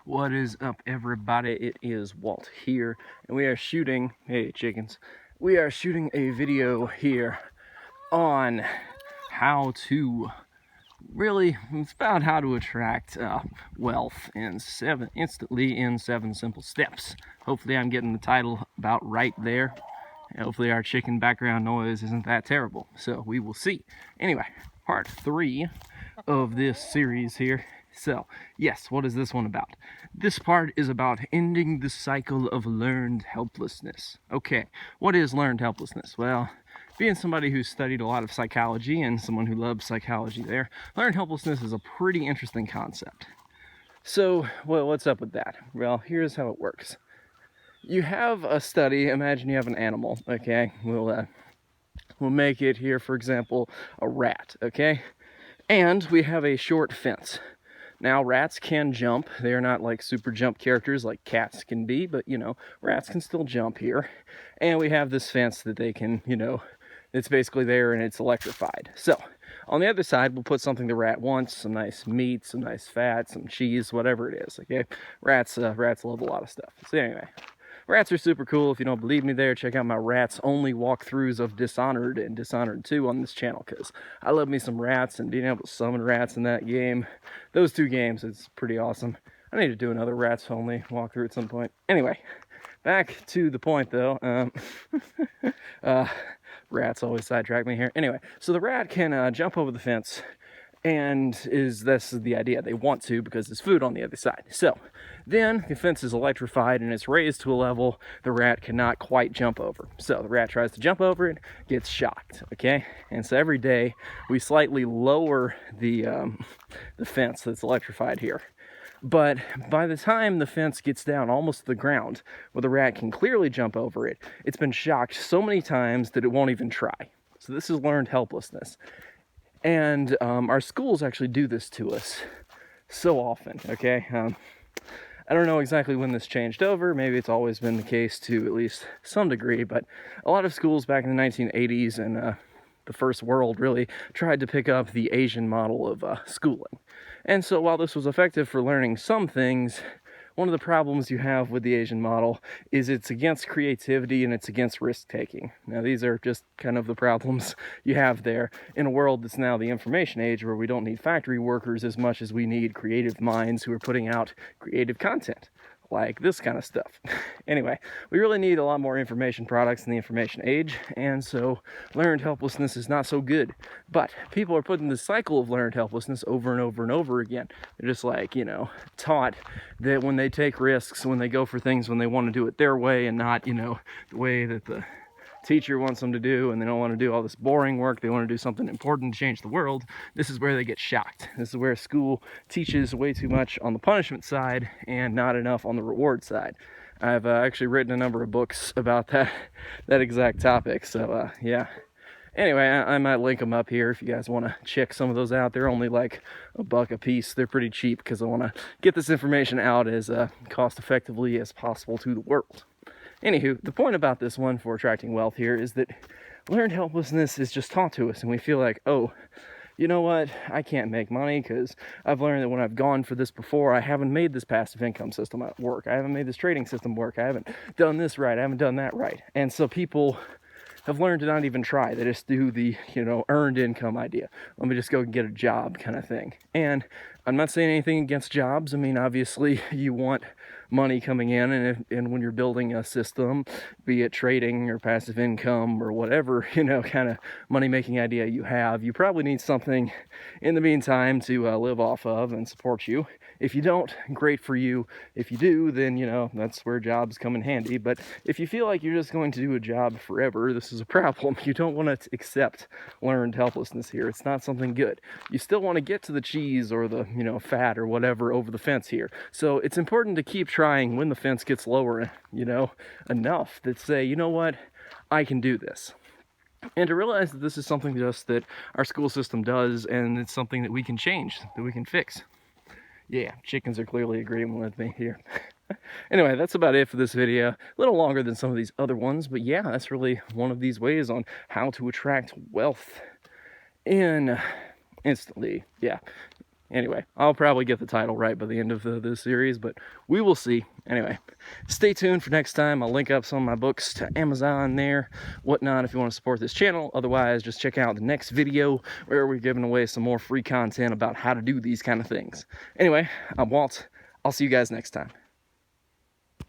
What is up, everybody? It is Walt here, and we are shooting, hey chickens, we are shooting a video here on how to it's about how to attract wealth instantly in 7 simple steps. Hopefully I'm getting the title about right there. Hopefully our chicken background noise isn't that terrible, so we will see. Anyway, part 3 of this series here. So, yes, what is this one about? This part is about ending the cycle of learned helplessness. Okay, what is learned helplessness? Well, being somebody who's studied a lot of psychology and someone who loves psychology there, learned helplessness is a pretty interesting concept. So, well, what's up with that? Well, here's how it works. You have a study, imagine you have an animal, okay? We'll make it here, for example, a rat, okay? And we have a short fence. Now, rats can jump. They are not like super jump characters like cats can be, but, rats can still jump here. And we have this fence that they can, it's basically there and it's electrified. So, on the other side, we'll put something the rat wants, some nice meat, some nice fat, some cheese, whatever it is, okay? Rats love a lot of stuff. So anyway, rats are super cool. If you don't believe me there, check out my rats only walkthroughs of Dishonored and Dishonored 2 on this channel, because I love me some rats, and being able to summon rats in that game, those 2 games, it's pretty awesome. I need to do another rats only walkthrough at some point. Anyway, back to the point though. Rats always sidetrack me here. Anyway, so the rat can jump over the fence, and this is the idea. They want to because there's food on the other side. So then the fence is electrified and it's raised to a level the rat cannot quite jump over. So the rat tries to jump over it, gets shocked, okay? And so every day we slightly lower the fence that's electrified here. But by the time the fence gets down almost to the ground, where the rat can clearly jump over it, it's been shocked so many times that it won't even try. So this is learned helplessness. And our schools actually do this to us so often, okay? I don't know exactly when this changed over. Maybe it's always been the case to at least some degree, but a lot of schools back in the 1980s and the first world really tried to pick up the Asian model of schooling. And so while this was effective for learning some things, one of the problems you have with the Asian model is it's against creativity and it's against risk-taking. Now, these are just kind of the problems you have there in a world that's now the information age, where we don't need factory workers as much as we need creative minds who are putting out creative content, like this kind of stuff. Anyway, we really need a lot more information products in the information age, and so learned helplessness is not so good. But people are putting the cycle of learned helplessness over and over and over again. They're just like, taught that when they take risks, when they go for things, when they want to do it their way and not, the way that the teacher wants them to do, and they don't want to do all this boring work, they want to do something important to change the world, this is where they get shocked. This is where school teaches way too much on the punishment side and not enough on the reward side. I've actually written a number of books about that exact topic, so yeah. Anyway, I might link them up here if you guys want to check some of those out. They're only like $1 a piece. They're pretty cheap because I want to get this information out as cost effectively as possible to the world. Anywho, the point about this one for attracting wealth here is that learned helplessness is just taught to us, and we feel like, oh, you know what, I can't make money because I've learned that when I've gone for this before, I haven't made this passive income system work. I haven't made this trading system work. I haven't done this right. I haven't done that right. And so people have learned to not even try. They just do the, earned income idea. Let me just go get a job kind of thing. And I'm not saying anything against jobs. I mean, obviously you want money coming in, and when you're building a system, be it trading or passive income or whatever, kind of money-making idea you have, you probably need something in the meantime to live off of and support you. If you don't, great for you. If you do, then, that's where jobs come in handy. But if you feel like you're just going to do a job forever, this is a problem. You don't want to accept learned helplessness here. It's not something good. You still want to get to the cheese or the, fat or whatever over the fence here. So it's important to keep trying when the fence gets lower, enough that say, you know what, I can do this. And to realize that this is something just that our school system does, and it's something that we can change, that we can fix. Yeah, chickens are clearly agreeing with me here. Anyway, that's about it for this video. A little longer than some of these other ones, but yeah, that's really one of these ways on how to attract wealth instantly. Yeah. Anyway, I'll probably get the title right by the end of this series, but we will see. Anyway, stay tuned for next time. I'll link up some of my books to Amazon there, whatnot, if you want to support this channel. Otherwise, just check out the next video where we're giving away some more free content about how to do these kind of things. Anyway, I'm Walt. I'll see you guys next time.